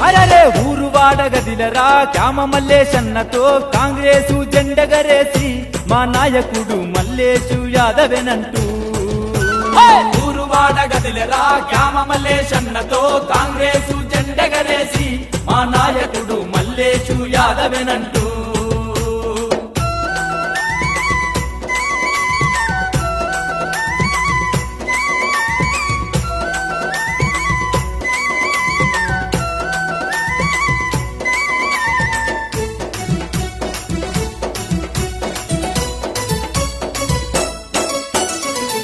అరరే ఊరు వాడగదిలరా క్యామ మల్లేశన్నతో కాంగ్రెసు జెండగరేసి మా నాయకుడు మల్లేశు యాదవేనంటూ ఊరు వాడగదిలరా క్యామ మల్లేశన్నతో కాంగ్రెసు జెండగరేసి మా నాయకుడు మల్లేశు యాదవేనంటూ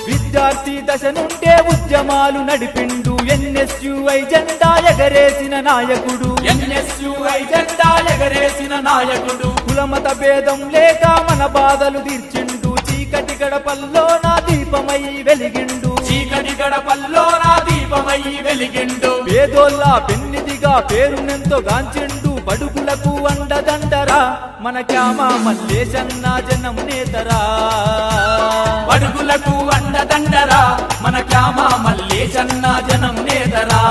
విద్యార్థి దశ నుండే ఉద్యమాలు నడిపిండు ఎన్ఎస్యుఐ జెండా ఎగరేసిన నాయకుడు ఎన్ఎస్యుఐ జెండా ఎగరేసిన నాయకుడు కులమత భేదం లేక మన బాధలు తీర్చిండు చీకటి గడపల్లో నా దీపమై వెలిగిండు చీకటి గడపల్లో నా దీపమై వెలిగిండు పేదోళ్ళ పెన్నిదిగా పేరునెంతో గాంచిండు బడుగులకు అండదండరా మన క్యామ మల్లేశన్న జనం నేతరా బడుగులకు అండదండరా మన క్యామ మల్లేశన్న జనం నేతరా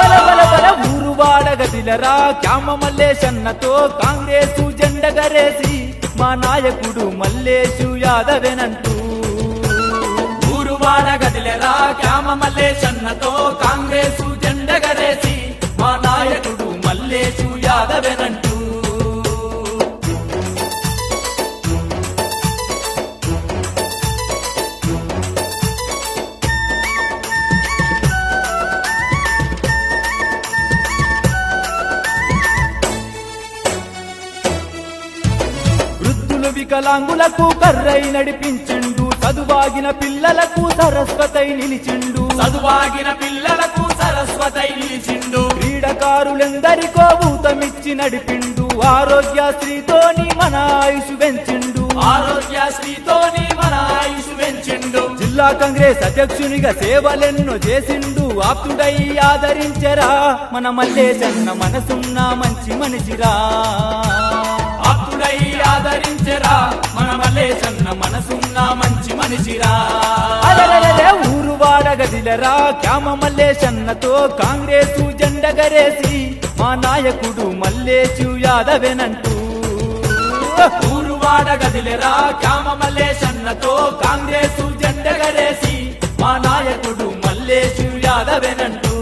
బల బల బల ఊరు వాడగదిలరా క్యామ మల్లేశన్నతో కాంగ్రెసు జెండగరేసి మా నాయకుడు మల్లేశు యాదవేనంటూ ఊరు వాడగదిలరా క్యామ మల్లేశన్నతో కాంగ్రెసు జెండగరేసి మా నాయకుడు మల్లేశు యాదవేనంటూ వృద్ధులు వికలాంగులకు కర్రై నడిపించిండు చదువాగిన పిల్లలకు సరస్వతై నిలిచిండు చదువాగిన పిల్లలకు సరస్వతై నిలిచిండు క్రీడకారులెందరికో ఊతమిచ్చి నడిపిండు ఆరోగ్యశ్రీతోని మన ఆయుషు పెంచిండు ఆరోగ్యశ్రీతోని మన ఆయుషు పెంచిండు జిల్లా కాంగ్రెస్ అధ్యక్షునిగా సేవలెన్నో చేసిండు ఆప్తుడై ఆదరించరా మన మల్లేశన్న మనసున్న మంచి మనిషిరా ఆప్తుడై ఆదరించరా మన మల్లేశన్న మనసున్న మంచి మనిషిరా అలలలలే ఊరు వాడగదిలరా క్యామ మల్లేశన్నతో కాంగ్రెసు జెండగరేసి మా నాయకుడు మల్లేశు యాదవేనంటూ ఊరు వాడగదిలరా క్యామ మల్లేశన్నతో కాంగ్రెసు జెండగరేసి మా నాయకుడు మల్లేశు యాదవేనంటూ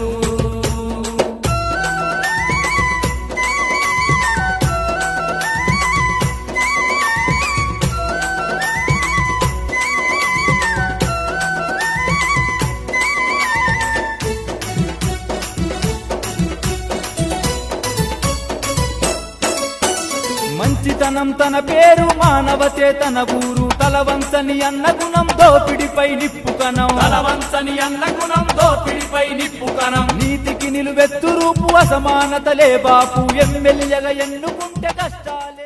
మంచితనం తన పేరు మానవతే తన ఊరు తలవంచని అన్న గుణం దోపిడిపై నిప్పుకనం తలవంచని అన్న గుణం దోపిడిపై నిప్పుకనం నీతికి నిలువెత్తు రూపు అసమానతలే బాపు ఎమ్మెల్యేగా ఎన్నుకుంటే కష్టాలే